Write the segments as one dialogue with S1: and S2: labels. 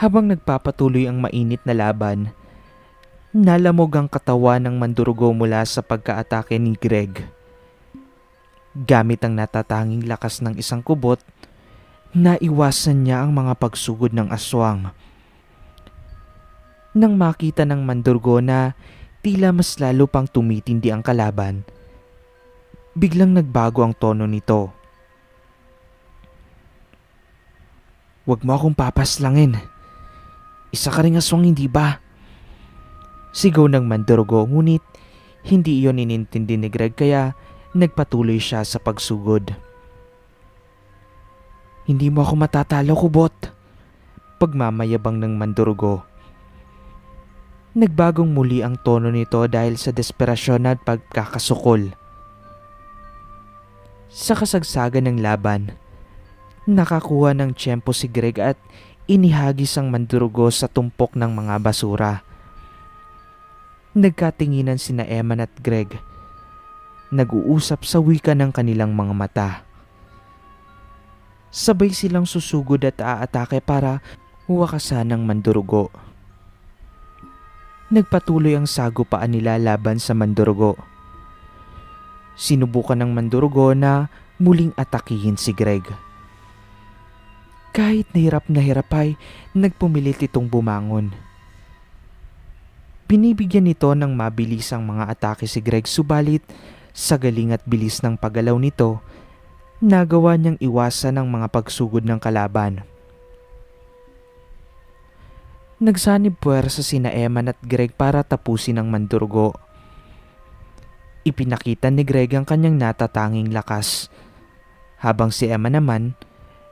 S1: Habang nagpapatuloy ang mainit na laban, nalamog ang katawan ng mandurugo mula sa pagkaatake ni Greg. Gamit ang natatanging lakas ng isang kubot, naiwasan niya ang mga pagsugod ng aswang. Nang makita ng mandurugo na tila mas lalo pang tumitindi ang kalaban, biglang nagbago ang tono nito. "Huwag mo akong papaslangin. Isa ka ring aswang, hindi ba?" Sigaw ng mandurugo, ngunit hindi iyon inintindi ni Greg kaya nagpatuloy siya sa pagsugod. "Hindi mo ako matatalo, kubot," pagmamayabang ng mandurugo. Nagbagong muli ang tono nito dahil sa desperasyon at pagkakasukol. Sa kasagsagan ng laban, nakakuha ng tiyempo si Greg at inihagis ang mandurugo sa tumpok ng mga basura. Nagkatinginan sina Eman at Greg. Nag-uusap sa wika ng kanilang mga mata. Sabay silang susugod at aatake para wakasan ng mandurugo. Nagpatuloy ang sagupaan nila laban sa mandurugo. Sinubukan ng mandurugo na muling atakihin si Greg. Kahit na hirap ay nagpumilit itong bumangon. Binibigyan nito ng mabilisang mga atake si Greg, subalit sa galing at bilis ng paggalaw nito, nagawa niyang iwasan ang mga pagsugod ng kalaban. Nagsanib puwersa sina Eman at Greg para tapusin ang mandurugo. Ipinakita ni Greg ang kanyang natatanging lakas, habang si Eman naman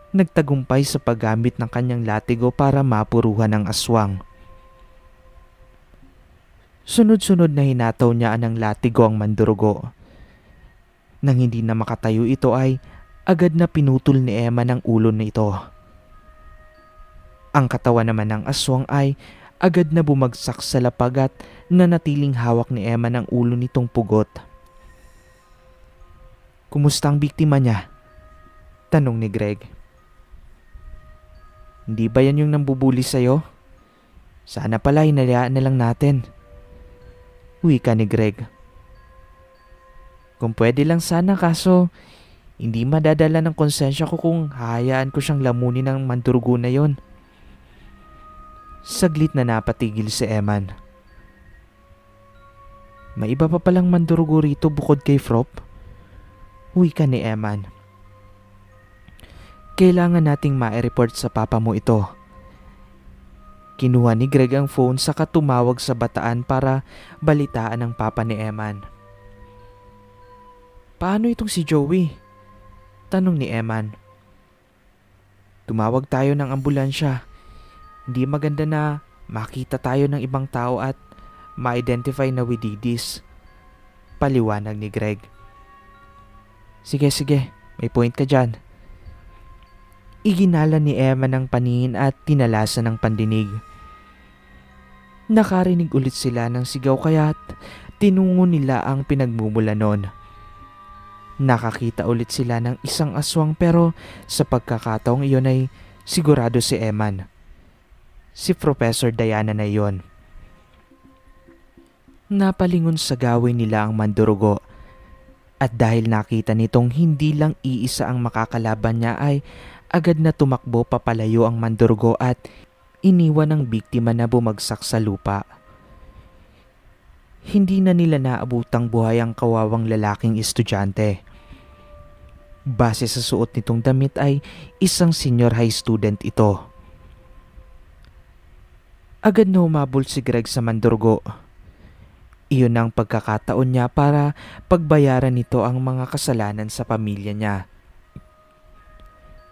S1: nagtagumpay sa paggamit ng kanyang latigo para mapuruhan ang aswang. Sunod-sunod na hinataw niya ng latigo ang mandurugo. Nang hindi na makatayo ito ay agad na pinutol ni Emma ng ulo nito. Ang katawan naman ng aswang ay agad na bumagsak sa lapag at nanatiling hawak ni Emma ng ulo nitong pugot. "Kumusta ang biktima niya?" tanong ni Greg. "Hindi ba yan yung nambubuli sa'yo? Sana pala hinayaan na lang natin," wika ni Greg. "Kung pwede lang sana, kaso hindi madadala ng konsensya ko kung hahayaan ko siyang lamunin ng mandurugo na yon." Saglit na napatigil si Eman. "May iba pa palang mandurugo rito bukod kay Frop?" wika ni Eman. "Kailangan nating ma-report sa papa mo ito." Kinuha ni Greg ang phone saka tumawag sa bataan para balitaan ang papa ni Eman. "Paano itong si Joey?" tanong ni Eman. "Tumawag tayo ng ambulansya. Hindi maganda na makita tayo ng ibang tao at ma-identify na wididis," paliwanag ni Greg. Sige, may point ka dyan." Iginala ni Emma ng paningin at tinalasan ng pandinig. Nakarinig ulit sila ng sigaw kaya't tinungo nila ang pinagmumula nun. Nakakita ulit sila ng isang aswang pero sa pagkakataong iyon ay sigurado si Eman. Si Professor Diana na iyon. Napalingon sa gawin nila ang mandurugo at dahil nakita nitong hindi lang iisa ang makakalaban niya ay agad na tumakbo papalayo ang mandurugo at iniwan ang biktima na bumagsak sa lupa. Hindi na nila naabutang buhay ang kawawang lalaking estudyante. Base sa suot nitong damit ay isang senior high student ito. Agad na humabol si Greg sa mandurugo. Iyon ang pagkakataon niya para pagbayaran nito ang mga kasalanan sa pamilya niya.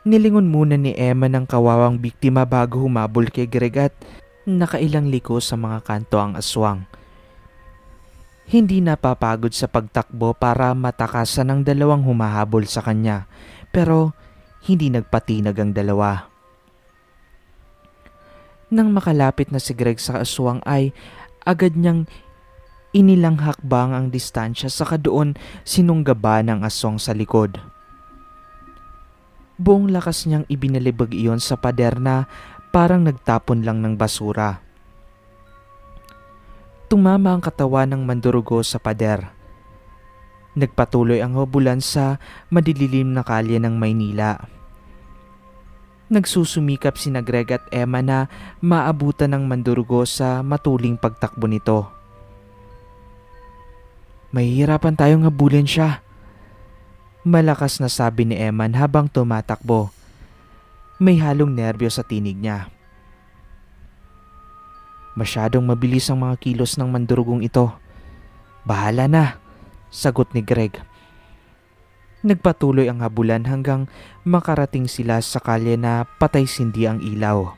S1: Nilingon muna ni Emma ng kawawang biktima bago humabol kay Greg at nakailang liko sa mga kanto ang aswang. Hindi napapagod sa pagtakbo para matakasan ang dalawang humahabol sa kanya, pero hindi nagpatinag ang dalawa. Nang makalapit na si Greg sa aswang ay agad niyang inilang hakbang ang distansya saka doon sinunggaba ng aswang sa likod. Buong lakas niyang ibinalibag iyon sa pader na parang nagtapon lang ng basura. Tumama ang katawan ng mandurugo sa pader. Nagpatuloy ang habulan sa madidilim na kalye ng Maynila. Nagsusumikap sina Greg at Emma na maabutan ng mandurugo sa matuling pagtakbo nito. Mahihirapan tayong habulin siya, malakas na sabi ni Eman habang tumatakbo. May halong nerbyo sa tinig niya. Masyadong mabilis ang mga kilos ng mandurugong ito. Bahala na, sagot ni Greg. Nagpatuloy ang habulan hanggang makarating sila sa kalye na patay-sindi ang ilaw.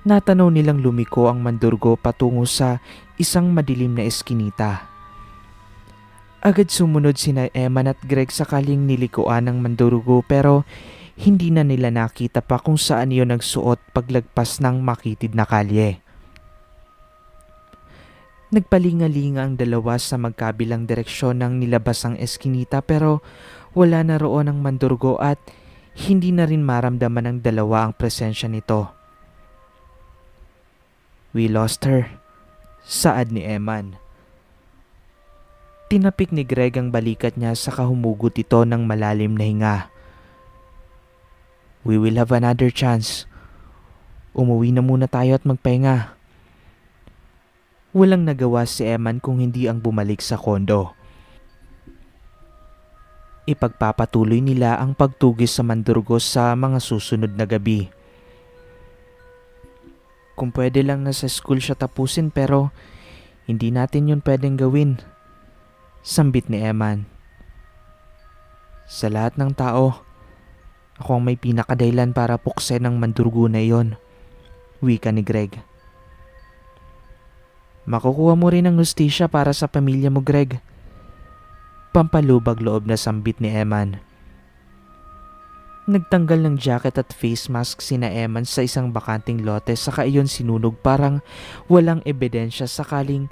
S1: Natanaw nilang lumiko ang mandurgo patungo sa isang madilim na eskinita. Agad sumunod sina Eman at Greg sa kalyeng nilikuan ng mandurgo pero hindi na nila nakita pa kung saan iyon nagsuot paglagpas ng makitid na kalye. Nagpalingalinga ang dalawa sa magkabilang direksyon ng nilabas ang eskinita pero wala na roon ang mandurgo at hindi na rin maramdaman ng dalawa ang presensya nito. We lost her, saad ni Eman. Tinapik ni Greg ang balikat niya sa kahumugot ito ng malalim na hinga. We will have another chance. Umuwi na muna tayo at magpahinga. Walang nagawa si Eman kung hindi ang bumalik sa kondo. Ipagpapatuloy nila ang pagtugis sa mandurgo sa mga susunod na gabi. Kung pwede lang na sa school siya tapusin pero hindi natin yun pwedeng gawin, sambit ni Eman. Sa lahat ng tao, ako ang may pinakadailan para puksen ang mandurgo na iyon, wika ni Greg. Makukuha mo rin ang hustisya para sa pamilya mo, Greg. Pampalubag loob na sambit ni Eman. Nagtanggal ng jacket at face mask sina Eman sa isang bakanting lote saka iyon sinunog parang walang ebidensya sakaling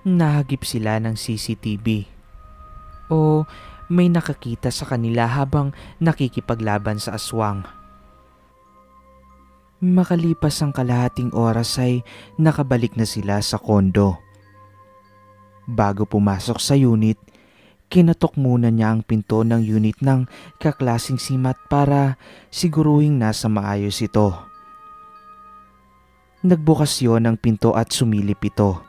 S1: nahagip sila ng CCTV. O may nakakita sa kanila habang nakikipaglaban sa aswang. Makalipas ang kalahating oras ay nakabalik na sila sa kondo. Bago pumasok sa unit, kinatok muna niya ang pinto ng unit ng kaklasing si Matt para siguruhing nasa maayos ito. Nagbukas yon ang pinto at sumilip ito.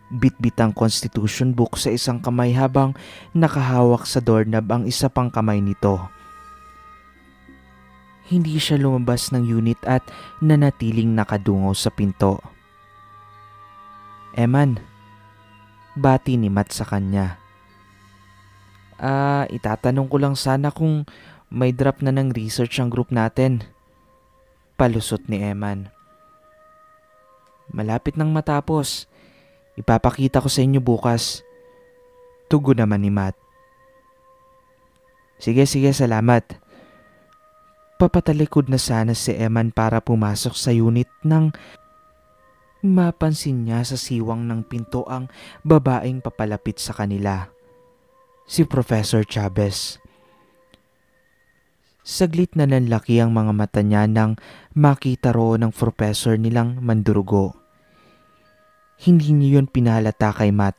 S1: Bitbit ang Constitution book sa isang kamay habang nakahawak sa doorknob ang isa pang kamay nito. Hindi siya lumabas ng unit at nanatiling nakadungaw sa pinto. Eman, bati ni Matt sa kanya. Itatanong ko lang sana kung may drop na ng research ang group natin. Palusot ni Eman. Malapit nang matapos. Ipapakita ko sa inyo bukas. Tugon naman ni Matt. Sige, salamat. Papatalikod na sana si Eman para pumasok sa unit nang mapansin niya sa siwang ng pinto ang babaeng papalapit sa kanila. Si Professor Chavez. Saglit na nanlaki ang mga mata niya nang makita roon ng professor nilang mandurugo. Hindi niya yun pinahalata kay Matt.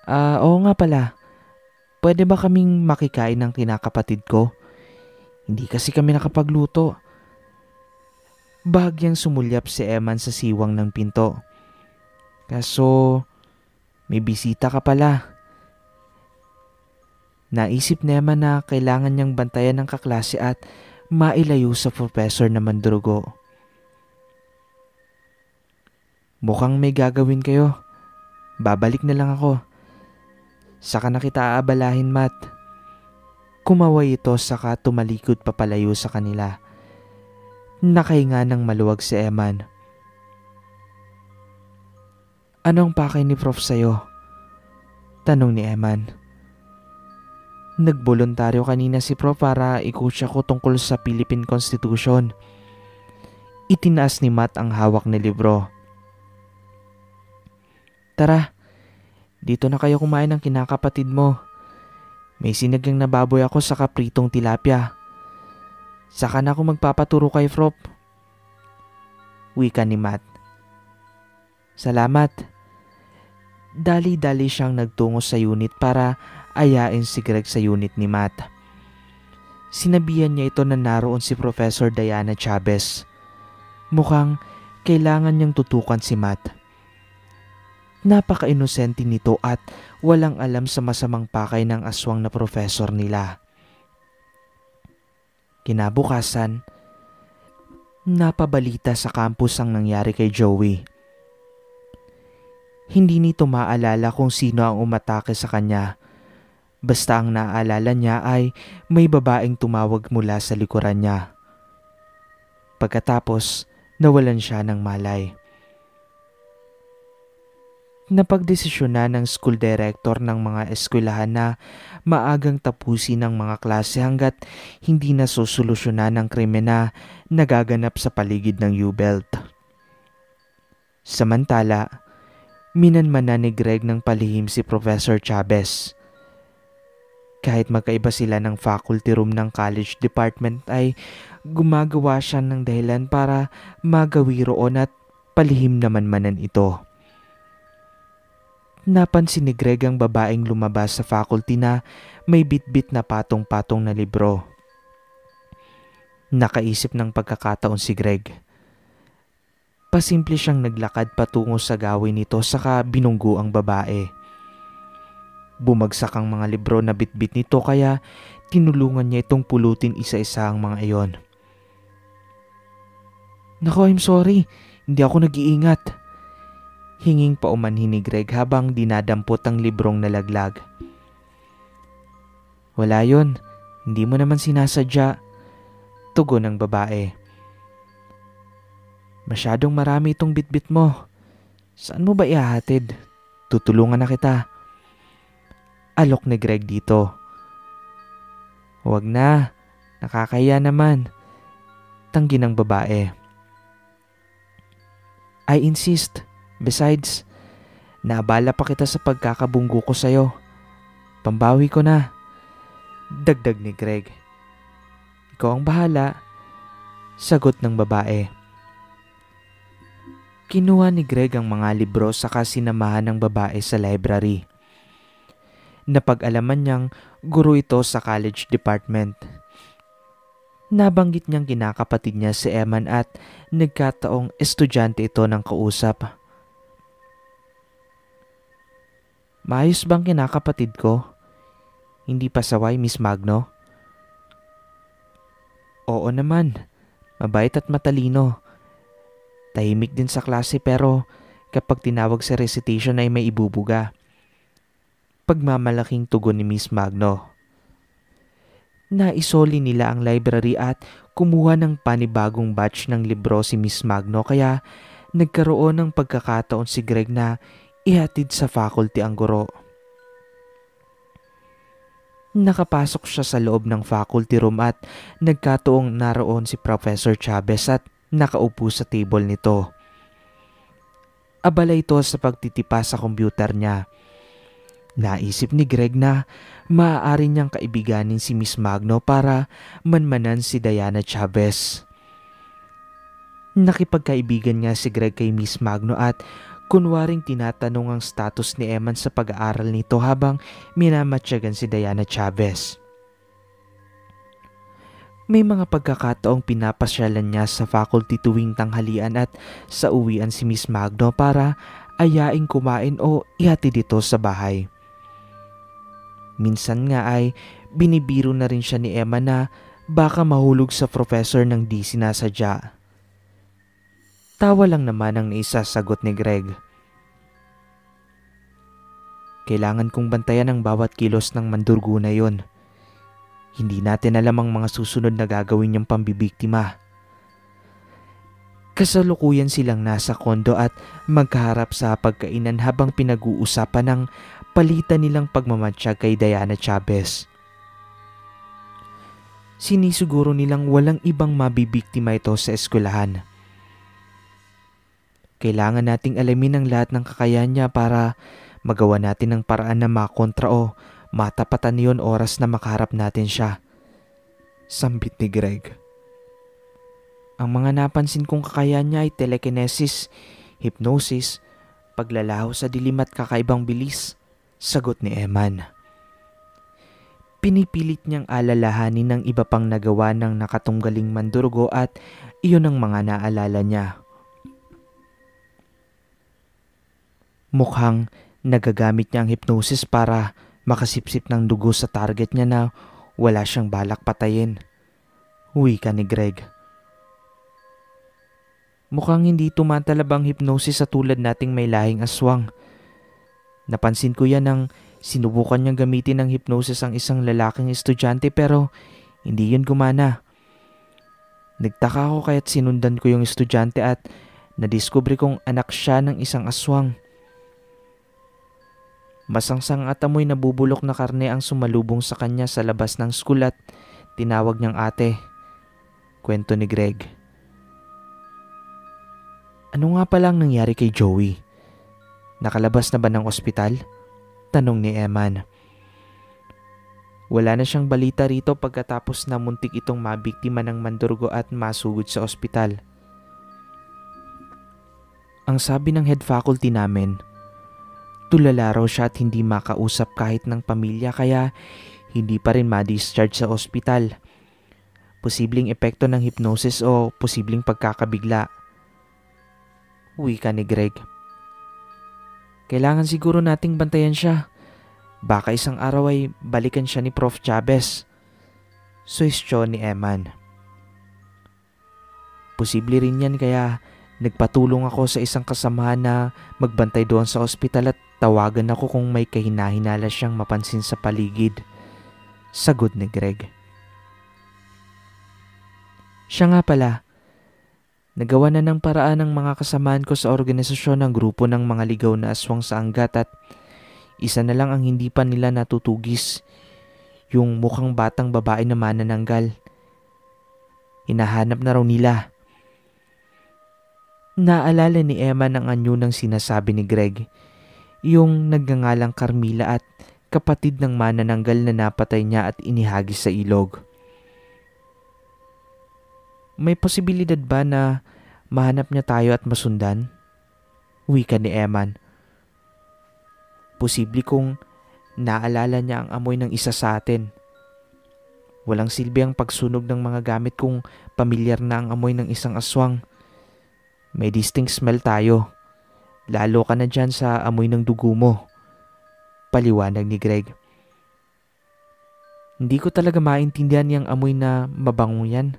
S1: Oo nga pala. Pwede ba kaming makikain ng kinakapatid ko? Hindi kasi kami nakapagluto. Bahagyang sumulyap si Eman sa siwang ng pinto. Kaso, may bisita ka pala. Naisip ni Eman na kailangan niyang bantayan ng kaklase at mailayo sa professor na mandurugo. Mukhang may gagawin kayo. Babalik na lang ako. Saka na kita aabalahin, Matt. Kumaway ito saka tumalikod papalayo sa kanila. Nakahinga ng maluwag si Eman. Anong pakay ni Prof sa'yo? Tanong ni Eman. Nagboluntaryo kanina si Prof para i-coach ako tungkol sa Philippine Constitution. Itinaas ni Matt ang hawak na libro. Tara, dito na kayo kumain ng kinakapatid mo. May sinigang na baboy ako sa kapritong tilapia. Saka na ako magpapaturo kay Frop. Wika ni Matt. Salamat. Dali-dali siyang nagtungo sa unit para ayain si Greg sa unit ni Matt. Sinabihan niya ito na naroon si Professor Diana Chavez. Mukhang kailangan niyang tutukan si Matt. Napaka-inosente nito at walang alam sa masamang pakay ng aswang na professor nila. Kinabukasan, napabalita sa campus ang nangyari kay Joey. Hindi nito maalala kung sino ang umatake sa kanya. Basta ang naaalala niya ay may babaeng tumawag mula sa likuran niya. Pagkatapos, nawalan siya ng malay. Napagdesisyonan ng school director ng mga eskwelahan na maagang tapusin ang mga klase hanggat hindi na sosolusyonan ang krimen na nagaganap sa paligid ng U-Belt. Samantala, minanmanan ni Greg ng palihim si Professor Chavez. Kahit magkaiba sila ng faculty room ng college department ay gumagawa siya ng dahilan para magawi roon at palihim naman manan ito. Napansin ni Greg ang babaeng lumabas sa faculty na may bitbit na patong-patong na libro. Nakaisip ng pagkakataon si Greg. Pasimple siyang naglakad patungo sa gawin nito saka binunggo ang babae. Bumagsak ang mga libro na bitbit nito kaya tinulungan niya itong pulutin isa-isa ang mga iyon. Nako, I'm sorry. Hindi ako nag-iingat. Hinging paumanhin ni Greg habang dinadampot ang librong nalaglag. Wala yun. Hindi mo naman sinasadya. Tugon ng babae. Masyadong marami itong bitbit mo. Saan mo ba ihahatid? Tutulungan na kita. Alok ni Greg dito. Huwag na. Nakakaya naman. Tanggi ng babae. I insist. Besides, naabala pa kita sa pagkakabunggo ko sa'yo. Pambawi ko na. Dagdag ni Greg. Ikaw ang bahala. Sagot ng babae. Kinuha ni Greg ang mga libro saka sinamahan ng babae sa library. Napag-alaman niyang guro ito sa college department. Nabanggit niyang kinakapatid niya si Eman at nagkataong estudyante ito ng kausap. Maayos bang kinakapatid ko? Hindi pa saway, Miss Magno? Oo naman. Mabait at matalino. Tahimik din sa klase pero kapag tinawag sa recitation ay may ibubuga. Pagmamalaking tugon ni Miss Magno. Naisoli nila ang library at kumuha ng panibagong batch ng libro si Miss Magno kaya nagkaroon ng pagkakataon si Greg na ihatid sa faculty ang guro. Nakapasok siya sa loob ng faculty room at nagkataong naroon si Professor Chavez at nakaupo sa table nito. Abala ito sa pagtitipa sa computer niya. Naisip ni Greg na maaari niyang kaibiganin si Miss Magno para manmanan si Diana Chavez. Nakipagkaibigan nga si Greg kay Miss Magno at kunwaring tinatanong ang status ni Eman sa pag-aaral nito habang minamatyagan si Diana Chavez. May mga pagkakataong pinapasyalan niya sa faculty tuwing tanghalian at sa uwian si Miss Magno para ayaing kumain o ihatid dito sa bahay. Minsan nga ay binibiro na rin siya ni Emma na baka mahulog sa professor ng di sinasadya. Tawa lang naman ang naisasagot ni Greg. Kailangan kong bantayan ang bawat kilos ng mandurgo na yon. Hindi natin alam ang mga susunod na gagawin niyang pambibiktima. Kasalukuyan silang nasa kondo at magkaharap sa pagkainan habang pinag-uusapan ng palitan nilang pagmamatsyag kay Diana Chavez. Sinisiguro nilang walang ibang mabibiktima ito sa eskwelahan. Kailangan nating alamin ang lahat ng kakayahan niya para magawa natin ang paraan na makontra o matapatan niyon oras na makaharap natin siya. Sambit ni Greg. Ang mga napansin kong kakayahan niya ay telekinesis, hypnosis, paglalaho sa dilim at kakaibang bilis, sagot ni Eman. Pinipilit niyang alalahanin ng iba pang nagawa ng nakatunggaling mandurugo at iyon ang mga naalala niya. Mukhang nagagamit niya ang hypnosis para makasipsip ng dugo sa target niya na wala siyang balak patayin. Wika ni Greg. Mukhang hindi tumatalab ang hypnosis sa tulad nating may lahing aswang. Napansin ko yan nang sinubukan niyang gamitin ng hypnosis ang isang lalaking estudyante pero hindi yun gumana. Nagtaka ako kaya't sinundan ko yung estudyante at nadiskubre kong anak siya ng isang aswang. Masangsang at amoy nabubulok na karne ang sumalubong sa kanya sa labas ng school at tinawag niyang ate. Kwento ni Greg. Ano nga palang nangyari kay Joey? Nakalabas na ba ng ospital? Tanong ni Eman. Wala na siyang balita rito pagkatapos na muntik itong mabiktima ng mandurugo at masugod sa ospital. Ang sabi ng head faculty namin, tulala raw siya at hindi makausap kahit ng pamilya kaya hindi pa rin ma-discharge sa ospital. Posibleng epekto ng hypnosis o posibleng pagkakabigla. Wika ni Greg. Kailangan siguro nating bantayan siya. Baka isang araw ay balikan siya ni Prof. Chavez. Suwestyon ni Eman. Posible rin yan kaya nagpatulong ako sa isang kasamahan na magbantay doon sa ospital at tawagan ako kung may kahinahinala siyang mapansin sa paligid. Sagot ni Greg. Siya nga pala, nagawa na ng paraan ng mga kasamahan ko sa organisasyon ng grupo ng mga ligaw na aswang sa Angat at isa na lang ang hindi pa nila natutugis, yung mukhang batang babae na manananggal. Hinahanap na raw nila. Naalala ni Emma ng anyo ng sinasabi ni Greg, yung nagngangalang Carmila at kapatid ng manananggal na napatay niya at inihagis sa ilog. May posibilidad ba na mahanap niya tayo at masundan? Wika ni Eman. Posible kung naalala niya ang amoy ng isa sa atin. Walang silbi ang pagsunog ng mga gamit kung pamilyar na ang amoy ng isang aswang. May distinct smell tayo. Lalo ka na dyan sa amoy ng dugo mo. Paliwanag ni Greg. Hindi ko talaga maintindihan yung amoy na mabango yan.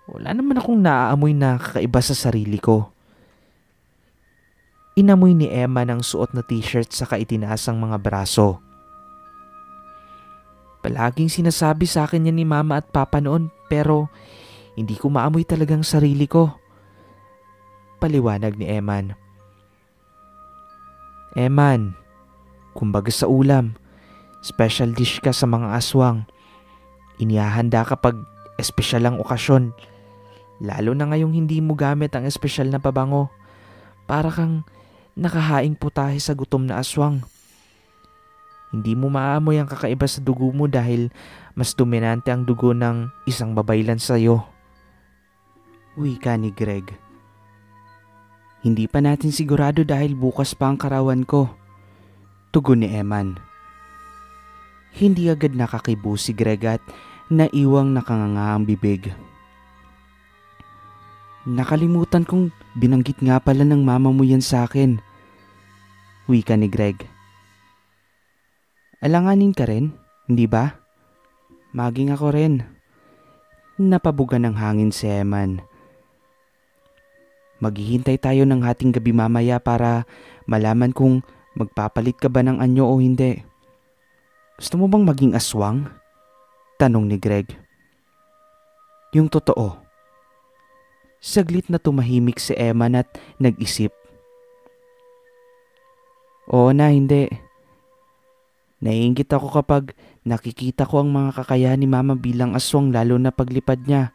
S1: Wala naman akong naaamoy na kakaiba sa sarili ko. Inamoy ni Emma ng suot na t-shirt sa kaitinaasang mga braso. Palaging sinasabi sa akin yan ni Mama at Papa noon pero hindi ko maamoy talagang sarili ko. Paliwanag ni Eman. Eman, kumbaga sa ulam, special dish ka sa mga aswang. Inihahanda kapag espesyal ang okasyon. Lalo na ngayong hindi mo gamit ang espesyal na pabango. Para kang nakahaing putahe sa gutom na aswang. Hindi mo maamoy ang kakaiba sa dugo mo dahil mas dominante ang dugo ng isang babaylan sa'yo. Wika ni Greg. Hindi pa natin sigurado dahil bukas pa ang karawan ko. Tugon ni Eman. Hindi agad nakakibo si Greg at naiwang nakanganga ang bibig. Nakalimutan kong binanggit nga pala ng mama mo yan sa akin. Wika ni Greg. Alanganin ka rin, hindi ba? Maging ako rin. Napabuga ng hangin si Eman. Maghihintay tayo ng hating gabi mamaya para malaman kung magpapalit ka ba ng anyo o hindi. Gusto mo bang maging aswang? Tanong ni Greg. Yung totoo. Saglit na tumahimik si Eman at nag-isip. Oo na, hindi. Naiinggit ako kapag nakikita ko ang mga kakayahan ni Mama bilang aswang lalo na paglipad niya.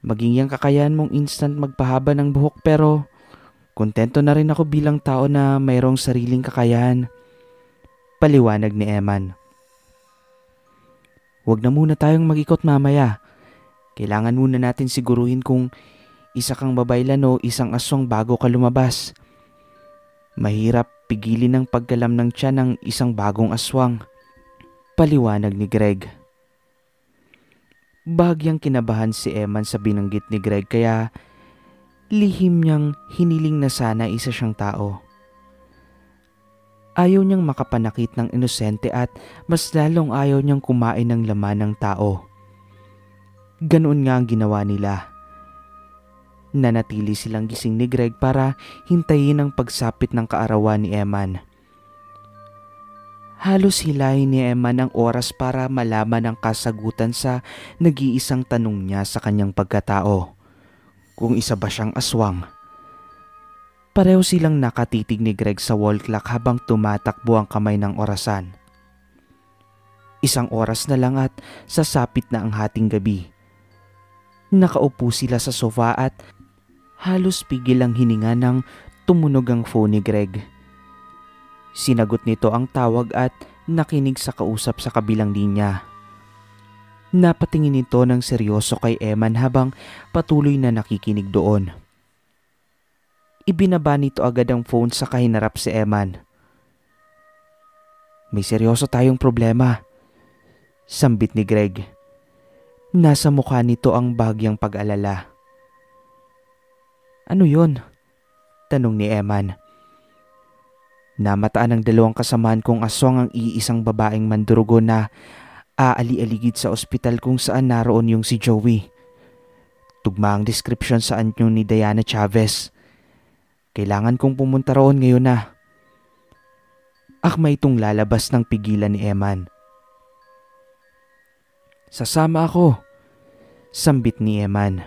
S1: Maging yung kakayahan mong instant magpahaba ng buhok pero kontento na rin ako bilang tao na mayroong sariling kakayahan. Paliwanag ni Eman. Huwag na muna tayong mag-ikot mamaya. Kailangan muna natin siguruhin kung isa kang babaylan o isang aswang bago ka lumabas. Mahirap pigilin ang pagkalam ng tiyan ng isang bagong aswang. Paliwanag ni Greg. Bahagyang kinabahan si Eman sa binanggit ni Greg kaya lihim niyang hiniling na sana isa siyang tao. Ayaw niyang makapanakit ng inosente at mas lalong ayaw niyang kumain ng laman ng tao. Ganoon nga ang ginawa nila. Nanatili silang gising ni Greg para hintayin ang pagsapit ng kaarawan ni Eman. Halos hilahin ni Eman ang oras para malaman ang kasagutan sa nag-iisang tanong niya sa kanyang pagkatao. Kung isa ba siyang aswang? Pareho silang nakatitig ni Greg sa wall clock habang tumatakbo ang kamay ng orasan. 1 oras na lang at sasapit na ang hating gabi. Nakaupo sila sa sofa at halos pigil ang hininga nang tumunog ang phone ni Greg. Sinagot nito ang tawag at nakinig sa kausap sa kabilang linya. Napatingin ito ng seryoso kay Eman habang patuloy na nakikinig doon. Ibinaba nito agad ang phone sa kahinarap si Eman. May seryoso tayong problema, sambit ni Greg. Nasa mukha nito ang bahagyang pag-alala. Ano yun? Tanong ni Eman. Namataan ng 2 kasamahan kong aswang ang iisang babaeng mandurugo na aali-aligid sa ospital kung saan naroon yung si Joey. Tugma ang description sa anyo ni Diana Chavez. Kailangan kong pumunta roon ngayon na. Akma itong lalabas ng pigilan ni Eman. Sasama ako, sambit ni Eman.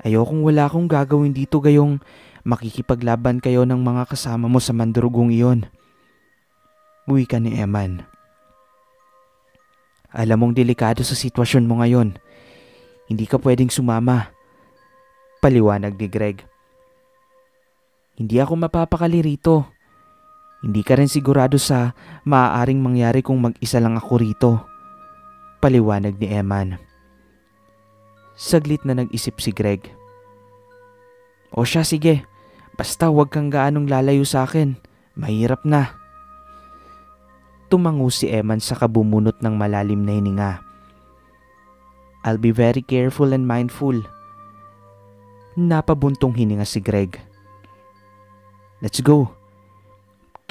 S1: Ayokong wala akong gagawin dito gayong makikipaglaban kayo ng mga kasama mo sa mandurugong iyon. Wika ni Eman. Alam mong delikado sa sitwasyon mo ngayon. Hindi ka pwedeng sumama. Paliwanag ni Greg. Hindi ako mapapakali rito. Hindi ka rin sigurado sa maaaring mangyari kung mag-isa lang ako rito. Paliwanag ni Eman. Saglit na nag-isip si Greg. O siya, sige. Basta huwag kang gaanong lalayo sa akin. Mahirap na. Tumango si Eman sa kabumunot ng malalim na hininga. I'll be very careful and mindful. Napabuntong hininga si Greg. Let's go.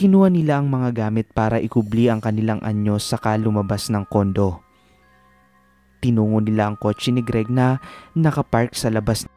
S1: Kinuha nila ang mga gamit para ikubli ang kanilang anyo saka lumabas ng kondo. Tinungo nila ang kotse ni Greg na nakapark sa labas